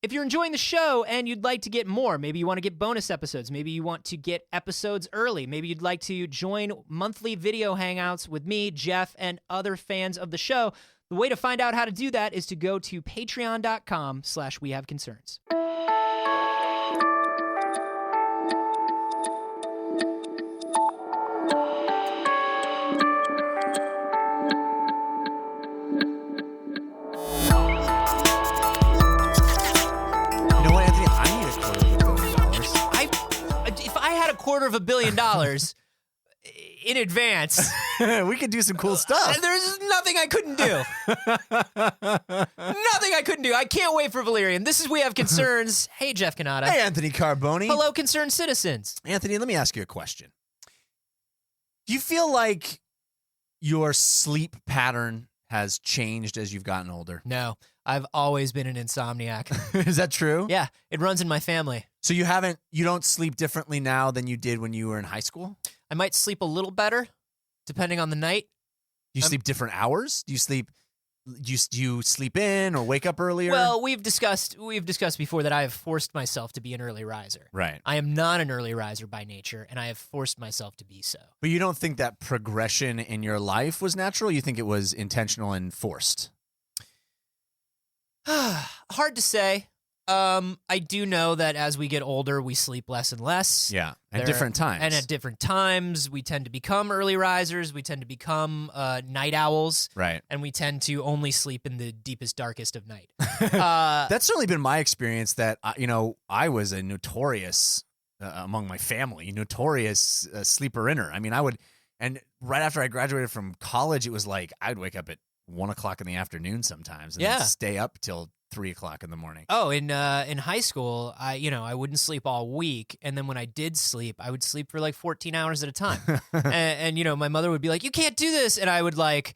If you're enjoying the show and you'd like to get more, maybe you want to get bonus episodes, maybe you want to get episodes early, maybe you'd like to join monthly video hangouts with me, Jeff, and other fans of the show, the way to find out how to do that is to go to patreon.com/wehaveconcerns. $250 million in advance. We could do some cool stuff. There's nothing I couldn't do. Nothing I couldn't do. I can't wait for Valerian. This is We Have Concerns. Hey, Jeff Cannata. Hey, Anthony Carboni. Hello, concerned citizens. Anthony, let me ask you a question. Do you feel like your sleep pattern has changed as you've gotten older? No, I've always been an insomniac. Is that true? Yeah, it runs in my family. So you don't sleep differently now than you did when you were in high school? I might sleep a little better, depending on the night. Do you sleep different hours? Do you sleep in or wake up earlier? Well, we've discussed before that I have forced myself to be an early riser. Right. I am not an early riser by nature, and I have forced myself to be so. But you don't think that progression in your life was natural? You think it was intentional and forced? Hard to say. I do know that as we get older, we sleep less and less. Yeah, at different times. And at different times, we tend to become early risers. We tend to become night owls. Right. And we tend to only sleep in the deepest, darkest of night. That's certainly been my experience that, I was a notorious, among my family, notorious sleeper-inner. I mean, and right after I graduated from college, it was like I'd wake up at 1 o'clock in the afternoon sometimes and then stay up till 3 o'clock in the morning. Oh, in high school, I wouldn't sleep all week, and then when I did sleep, I would sleep for like 14 hours at a time. and my mother would be like, "You can't do this," and I would, like,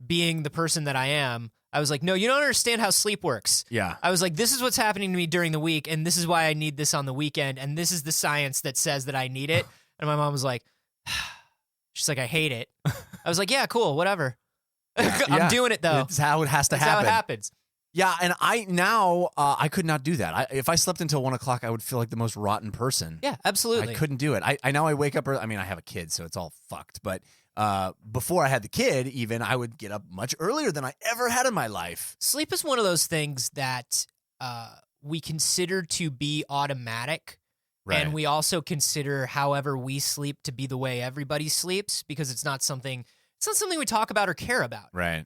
being the person that I am, I was like, "No, you don't understand how sleep works." Yeah. I was like, "This is what's happening to me during the week, and this is why I need this on the weekend, and this is the science that says that I need it." And my mom was like, she's like, "I hate it." I was like, "Yeah, cool, whatever." I'm doing it though. It's how it has to happen. That's how it happens. Yeah, and I could not do that. If I slept until 1 o'clock, I would feel like the most rotten person. Yeah, absolutely. I couldn't do it. I now I wake up early. I mean, I have a kid, so it's all fucked. But before I had the kid, even, I would get up much earlier than I ever had in my life. Sleep is one of those things that we consider to be automatic. Right. And we also consider however we sleep to be the way everybody sleeps, because it's not something we talk about or care about. Right.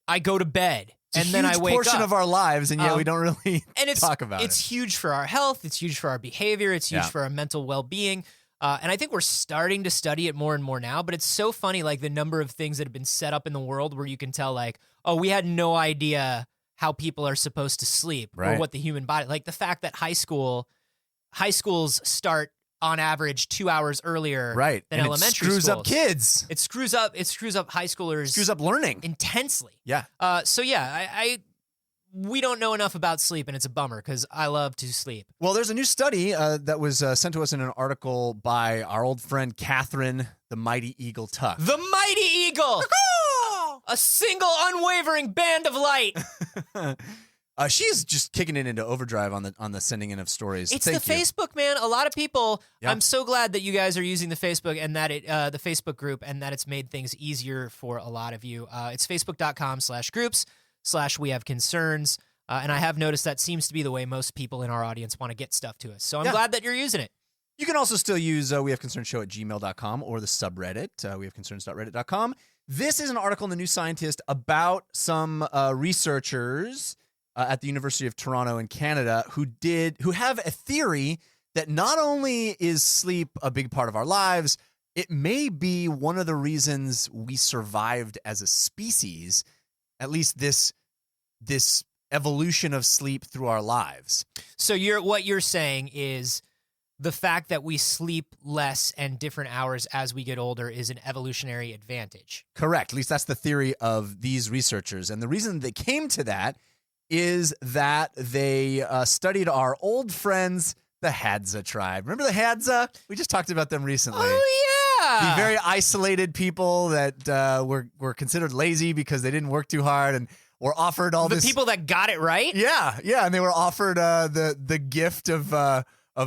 I go to bed. It's and then I wake up. It's a huge portion of our lives, and yet we don't really talk about it. It's huge for our health. It's huge for our behavior. It's huge for our mental well-being. And I think we're starting to study it more and more now. But it's so funny, like, the number of things that have been set up in the world where you can tell, like, oh, we had no idea how people are supposed to sleep or what the human body. Like, the fact that high schools start on average 2 hours earlier than elementary schools. It screws up kids. It screws up high schoolers. It screws up learning. Intensely. Yeah. We don't know enough about sleep, and it's a bummer because I love to sleep. Well, there's a new study that was sent to us in an article by our old friend Catherine, the Mighty Eagle Tuck. The Mighty Eagle! A single unwavering band of light. She's just kicking it into overdrive on the sending in of stories. It's Facebook, man. A lot of people. Yeah. I'm so glad that you guys are using the Facebook and that the Facebook group, and that it's made things easier for a lot of you. It's facebook.com/groups/wehaveconcerns. And I have noticed that seems to be the way most people in our audience want to get stuff to us. So I'm glad that you're using it. You can also still use wehaveconcernshow@gmail.com or the subreddit, wehaveconcerns.reddit.com. This is an article in the New Scientist about some researchers at the University of Toronto in Canada who have a theory that not only is sleep a big part of our lives, it may be one of the reasons we survived as a species, at least this evolution of sleep through our lives. So what you're saying is the fact that we sleep less and different hours as we get older is an evolutionary advantage. Correct. At least that's the theory of these researchers. And the reason they came to that is that they studied our old friends, the Hadza tribe. Remember the Hadza? We just talked about them recently. Oh, yeah. The very isolated people that were considered lazy because they didn't work too hard. And were offered all the people that got it right. Yeah, and they were offered the gift of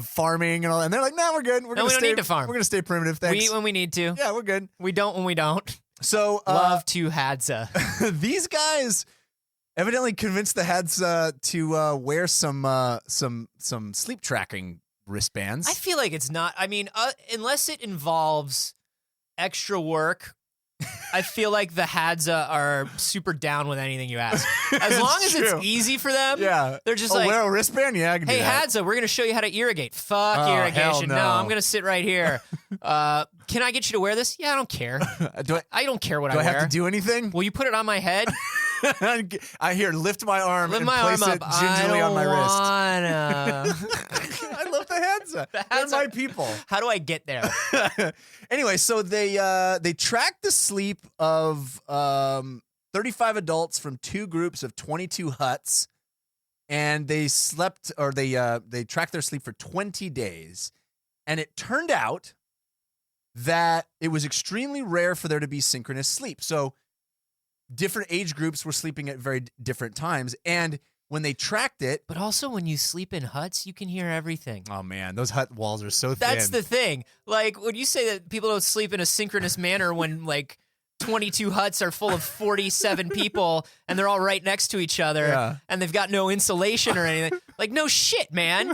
farming and all, and they're like, "No, we're good. We don't need to farm. We're gonna stay primitive. Thanks. We eat when we need to. Yeah, we're good. We don't when we don't." So love to Hadza. These guys evidently convinced the Hadza to wear some sleep tracking wristbands. I feel like it's not. I mean, unless it involves extra work, I feel like the Hadza are super down with anything you ask. As long as true. it's easy for them, Yeah, they're just like, wear a wristband. Yeah, I can hey, do that. Hadza, we're going to show you how to irrigate. Fuck Oh, irrigation. hell no. I'm going to sit right here. Can I get you to wear this? Yeah, I don't care. I don't care what I Do wear. I have to do anything? Will you put it on my head? I hear lift my arm Lift and my place arm it up. gingerly on my wrist. wrist. I love the Hadza. They're my people. How do I get there? Anyway, so they tracked the sleep of 35 adults from 2 groups of 22 huts, and they tracked their sleep for 20 days. And it turned out that it was extremely rare for there to be synchronous sleep. So different age groups were sleeping at very different times, and when they tracked it, But also, when you sleep in huts, you can hear everything. oh man, those hut walls are so thin. That's the thing. Like, when you say that people don't sleep in a synchronous manner when, like, 22 huts are full of 47 people and they're all right next to each other, Yeah. and they've got no insulation or anything. Like, no shit, man.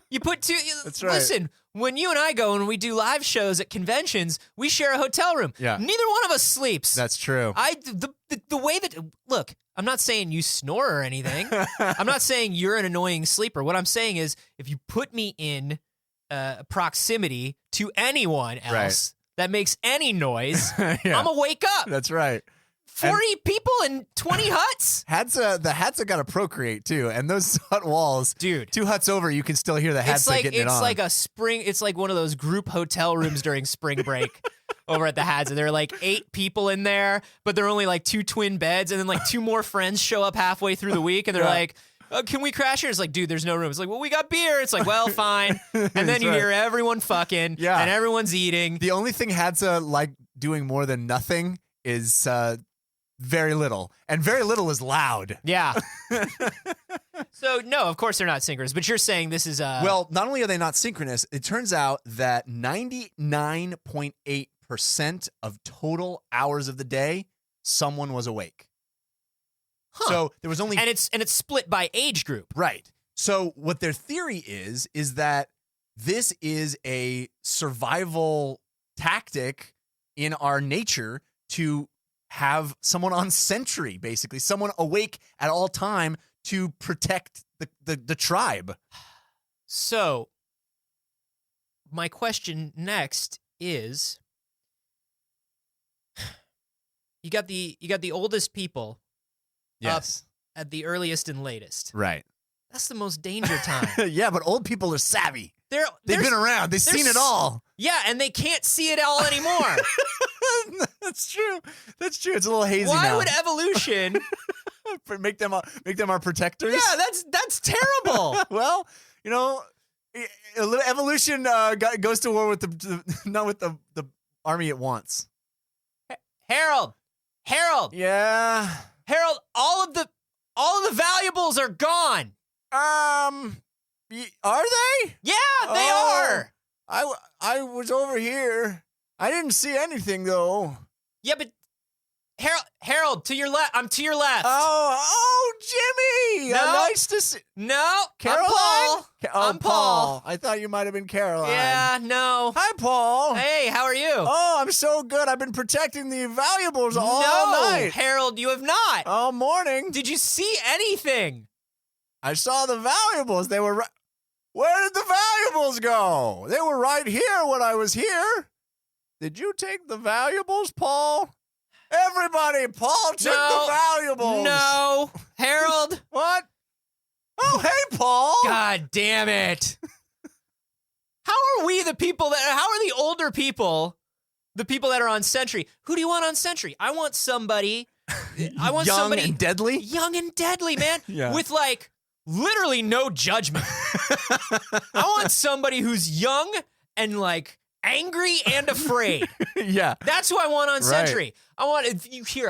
You put two. That's right. Listen, when you and I go and we do live shows at conventions, we share a hotel room. Yeah. Neither one of us sleeps. That's true. The way that, look, I'm not saying you snore or anything. I'm not saying you're an annoying sleeper. What I'm saying is, if you put me in proximity to anyone else that makes any noise, Yeah. I'm gonna wake up. That's right. 40 people in 20 huts? The Hadza got to procreate too, and those hut walls, Dude. 2 huts over, you can still hear the It's Hadza like getting it on. it's like one of those group hotel rooms during spring break over at the Hadza. There are like 8 people in there, but there are only like 2 twin beds, and then like 2 more friends show up halfway through the week, and they're Yeah. like, can we crash here? It's like, dude, there's no room. It's like, well, we got beer. It's like, well, fine. And then That's you right. hear everyone fucking, Yeah. and everyone's eating. The only thing Hadza like doing more than nothing is very little, and very little is loud. Yeah. So, no, of course they're not synchronous, but you're saying this is Well, not only are they not synchronous, it turns out that 99.8% of total hours of the day, someone was awake. Huh. So there was only and it's split by age group. right. So what their theory is that this is a survival tactic in our nature to have someone on sentry, basically, someone awake at all time to protect the tribe. So, my question next is, you got the oldest people Yes. at the earliest and latest. Right. That's the most danger time. Yeah, but old people are savvy. They've They've been around. They've seen it all. Yeah, and they can't see it all anymore. That's true. That's true. It's a little hazy Why now. would evolution? make them our protectors? Yeah, that's terrible. Well, evolution goes to war with not with the army it wants. Harold, Yeah. Harold, all of the valuables are gone. Are they? Yeah, they Oh. are. I was over here. I didn't see anything though. Yeah, but Harold, to your left. I'm to your left. Oh, Jimmy! No. Nice to see. No, Caroline? I'm Paul. I'm Paul. I thought you might have been Caroline. Yeah, no. Hi, Paul. Hey, how are you? Oh, I'm so good. I've been protecting the valuables all no, night. Harold, you have not. All morning. Did you see anything? I saw the valuables. They were Where did the valuables go? They were right here when I was here. Did you take the valuables, Paul? Everybody, Paul took the valuables. No. Harold. What? Oh, hey, Paul. God damn it. How are we the people how are the older people, the people that are on Sentry? Who do you want on Sentry? I want somebody. I want young somebody and deadly. young and deadly, man. Yeah. With like literally no judgment. I want somebody who's young and like angry and afraid. Yeah. That's who I want on Right. Sentry. I want, if you hear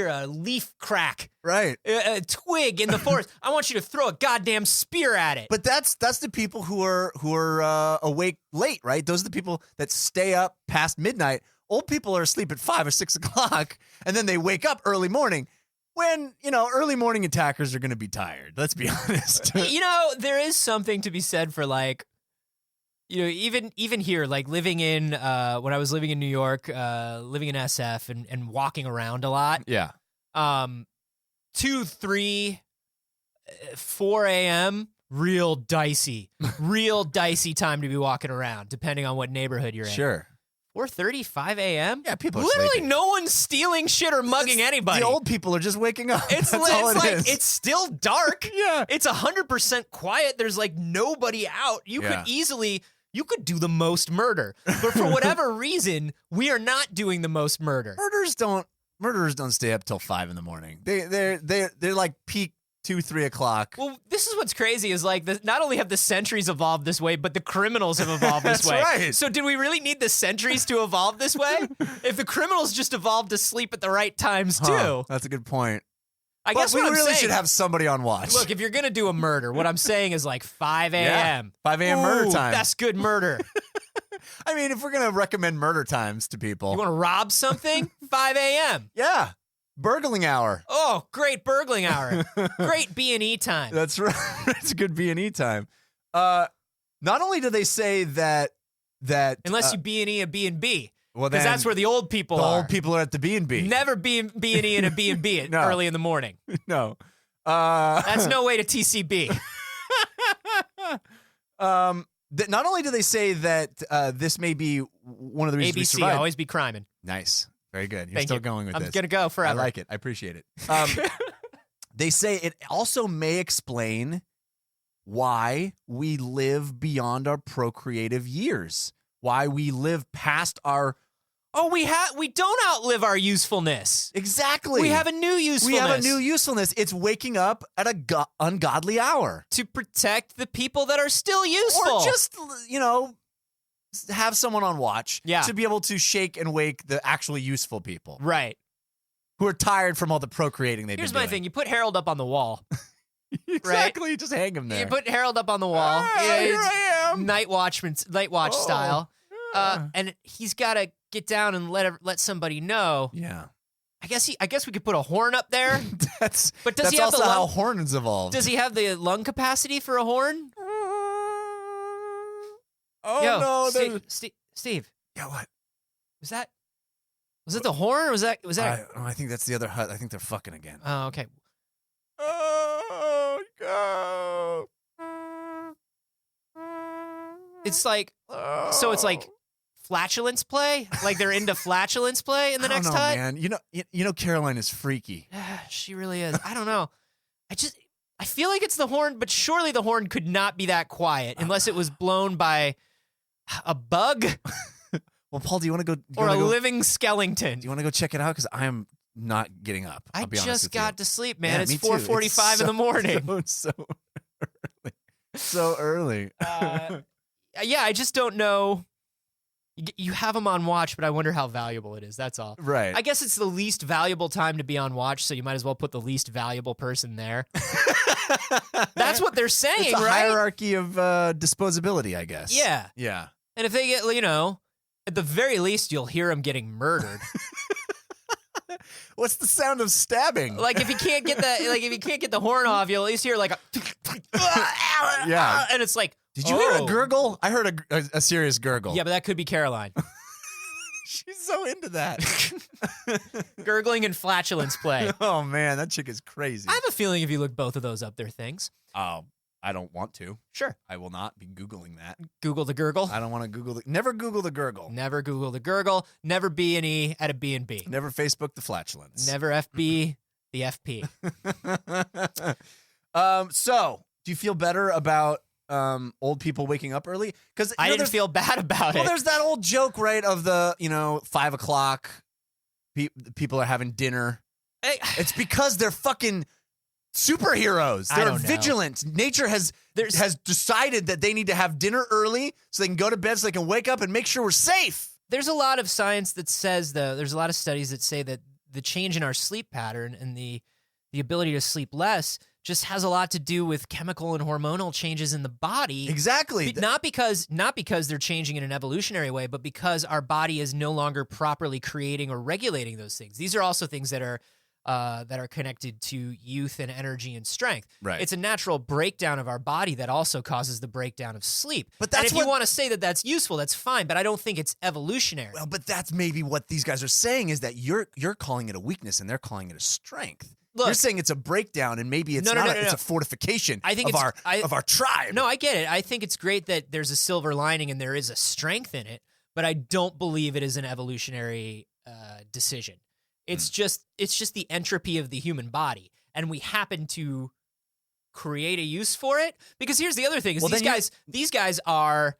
a leaf crack, Right. a twig in the forest, I want you to throw a goddamn spear at it. But that's the people who are awake late, right? Those are the people that stay up past midnight. Old people are asleep at 5 or 6 o'clock, and then they wake up early morning. When, early morning attackers are going to be tired. Let's be honest. There is something to be said for like, even here, like living in, when I was living in New York, living in SF and walking around a lot. Yeah. 2, 3, 4 a.m., real dicey time to be walking around, depending on what neighborhood you're in. Sure. 4:30, 5 a.m.? Yeah, people are literally sleeping. no one's stealing shit or mugging anybody. The old people are just waking up. It's That's all it like is. it's still dark. Yeah. It's 100% quiet. There's like nobody out. You could do the most murder. But for whatever reason, we are not doing the most murder. Murderers don't stay up till 5 in the morning. They're like peak 2, 3 o'clock. Well, this is what's crazy is like not only have the sentries evolved this way, but the criminals have evolved this way. That's right. So did we really need the sentries to evolve this way? If the criminals just evolved to sleep at the right times too. That's a good point. I guess we what I'm really saying, should have somebody on watch. look, if you're going to do a murder, what I'm saying is like 5 a.m. 5 a.m. murder time. That's good murder. I mean, if we're going to recommend murder times to people. You want to rob something? 5 a.m. Yeah. Burgling hour. Oh, great burgling hour. Great B&E time. That's right. It's a good B&E time. Not only do they say that Unless you B&E a B&B. well, Because then that's where the old people the are. old people are at the B&B. Never B&E in a B&B No. early in the morning. No. That's no way to TCB. Not only do they say that this may be one of the reasons we ABC, survived. always be criming. Nice. Very good. You're Thank still you. going with I'm this. going to go forever. I like it. I appreciate it. They say it also may explain why we live beyond our procreative years, why we live past our... Oh, we don't outlive our usefulness. Exactly. We have a new usefulness. We have a new usefulness. It's waking up at a ungodly hour. to protect the people that are still useful. Or just, have someone on watch to be able to shake and wake the actually useful people right. who are tired from all the procreating they've Here's been my doing. thing. You put Harold up on the wall. Exactly. You just hang him there. You put Harold up on the wall. Here I am. Night watch style. Yeah. And he's got to get down and let somebody know. Yeah. I guess we could put a horn up there. But does that's he have also the lung, how horns evolved. Does he have the lung capacity for a horn? Oh no! Steve. Yeah, what? Was it the horn or was that I think that's the other hut. I think they're fucking again. Oh, okay. Oh God! It's like so it's like flatulence play? Like they're into flatulence play in the next hut? Man. You know Caroline is freaky. She really is. I don't know. I feel like it's the horn, but surely the horn could not be that quiet unless it was blown by a bug Well, Paul, do you want to go or a living skeleton. Do you want to go check it out? Because I am not getting up. I I'll be honest just with got you. to sleep, man. Yeah, It's me too. 4:45 in the morning. So early. So early. Yeah, I just don't know. You have them on watch, but I wonder how valuable it is. That's all. Right. I guess it's the least valuable time to be on watch, so you might as well put the least valuable person there. That's what they're saying, it's a right? hierarchy of disposability, I guess. Yeah. Yeah. And if they get, at the very least, you'll hear them getting murdered. What's the sound of stabbing? Like if you can't get the horn off, you'll at least hear like a Yeah. and it's like, Did you hear a gurgle? I heard a serious gurgle. Yeah, but that could be Caroline. She's so into that. Gurgling and flatulence play. Oh man, that chick is crazy. I have a feeling if you look both of those up, they're things. Oh, I don't want to. Sure. I will not be Googling that. Google the gurgle. I don't want to Google never Google the gurgle. Never Google the gurgle. Never B&E at a B&B. Never Facebook the flatulence. Never FB the FP. So do you feel better about old people waking up early? Because I didn't feel bad about it. Well, there's that old joke, right, of the 5 o'clock people are having dinner. It's because they're fucking superheroes. I They're don't know. vigilant. Nature has decided that they need to have dinner early so they can go to bed so they can wake up and make sure we're safe. There's a lot of science that says, though, there's a lot of studies that say that the change in our sleep pattern and the ability to sleep less just has a lot to do with chemical and hormonal changes in the body. Exactly. Not because they're changing in an evolutionary way, but because our body is no longer properly creating or regulating those things. These are also things that are connected to youth and energy and strength. Right. It's a natural breakdown of our body that also causes the breakdown of sleep. But that's and if you want to say that that's useful, that's fine, but I don't think it's evolutionary. Well, but that's maybe what these guys are saying is that you're calling it a weakness and they're calling it a strength. Look, you're saying it's a breakdown and maybe it's it's a fortification of our tribe. No, I get it. I think it's great that there's a silver lining and there is a strength in it, but I don't believe it is an evolutionary decision. It's just the entropy of the human body, and we happen to create a use for it. Because here's the other thing: is these guys are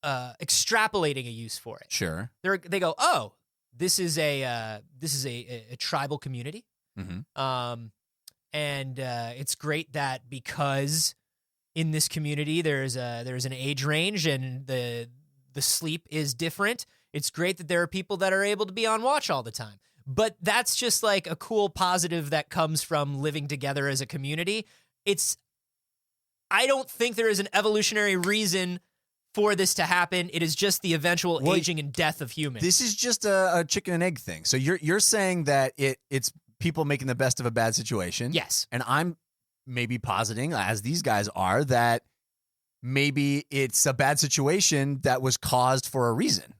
extrapolating a use for it. Sure, they go, oh, this is a tribal community, and it's great that because in this community there's an age range and the sleep is different. It's great that there are people that are able to be on watch all the time. But that's just like a cool positive that comes from living together as a community. I don't think there is an evolutionary reason for this to happen. It is just the eventual aging and death of humans. This is just a chicken and egg thing. So you're saying that it's people making the best of a bad situation. Yes. And I'm maybe positing, as these guys are, that maybe it's a bad situation that was caused for a reason.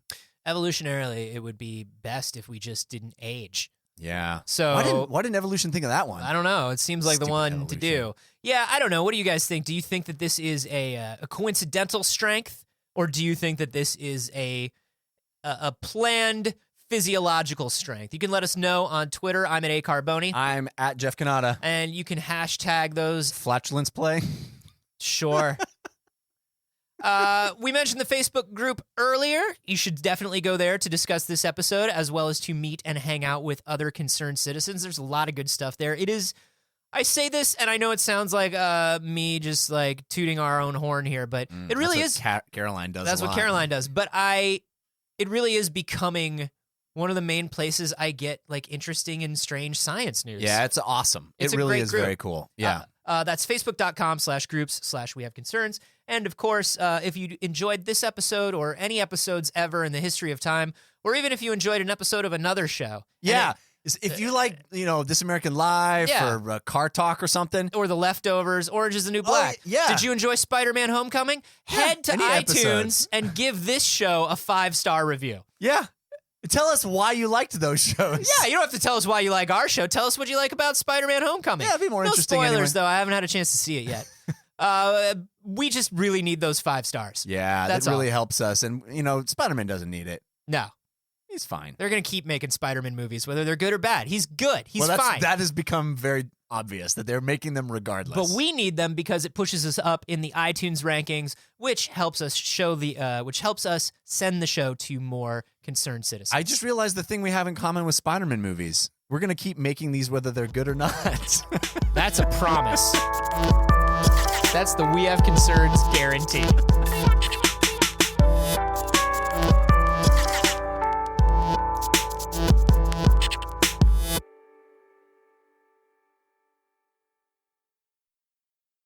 Evolutionarily, it would be best if we just didn't age. Yeah. So why didn't evolution think of that one? I don't know. It seems like the one to do. Yeah, I don't know. What do you guys think? Do you think that this is a coincidental strength, or do you think that this is a planned physiological strength? You can let us know on Twitter. I'm at @Carboni. I'm at Jeff Canada. And you can hashtag those. Flatulence play. Sure. We mentioned the Facebook group earlier. You should definitely go there to discuss this episode, as well as to meet and hang out with other concerned citizens. There's a lot of good stuff there. It is, I say this, and I know it sounds like me just like tooting our own horn here, but it really is. Caroline does. That's what Caroline does. But it really is becoming one of the main places I get like interesting and strange science news. Yeah, it's awesome. It really is very cool. Yeah. That's facebook.com/groups/wehaveconcerns. And of course, if you enjoyed this episode or any episodes ever in the history of time, or even if you enjoyed an episode of another show. Yeah. If you like, This American Life or Car Talk or something. Or The Leftovers, Orange is the New Black. Yeah. Did you enjoy Spider-Man Homecoming? Head to iTunes episodes. and give this show a 5-star review. Yeah. Tell us why you liked those shows. Yeah, you don't have to tell us why you like our show. Tell us what you like about Spider-Man Homecoming. Yeah, it'd be more interesting. No spoilers, anyway. though. I haven't had a chance to see it yet. We just really need those 5 stars. Yeah, that really helps us. And, Spider-Man doesn't need it. No. He's fine. They're going to keep making Spider-Man movies, whether they're good or bad. He's good. He's fine. That has become very obvious that they're making them regardless. But we need them because it pushes us up in the iTunes rankings, which helps us send the show to more concerned citizens. I just realized the thing we have in common with Spider-Man movies. We're going to keep making these whether they're good or not. That's a promise. That's the We Have Concerns guarantee.